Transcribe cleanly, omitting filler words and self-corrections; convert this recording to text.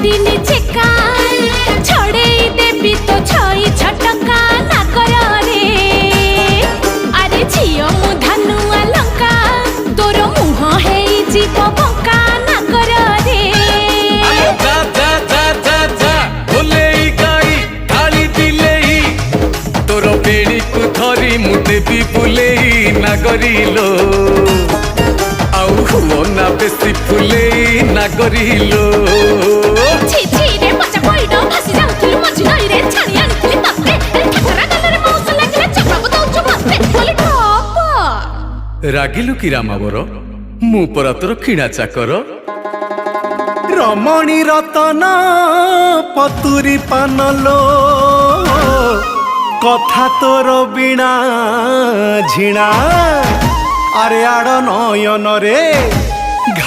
दिनी चेका छड़े देवी तो छई छटका ना कर रे अरे झियो मु धनुआ लंका तोर मुह है जीव बंका ना कर रे जा जा जा जा जा बोले गाई गाली दिले तोर बेड़ी को धरी मु देवी बुले ना करिलो आउ हुओ ना बेसी फुले ना करिलो छि छि रे मजा पइडो भासी जाउथुलु मझी नई रे छाणी आनिथिलि तते ठकरा गलरे मौस लागिले चकराबो दउछु मस्ते बोली टप रागिलु कि रामावर मु परा तोर किणा चाकर रमणी रतन पतुरी पानलो कथा तोर बिना झिणा अरे आड़ नयन रे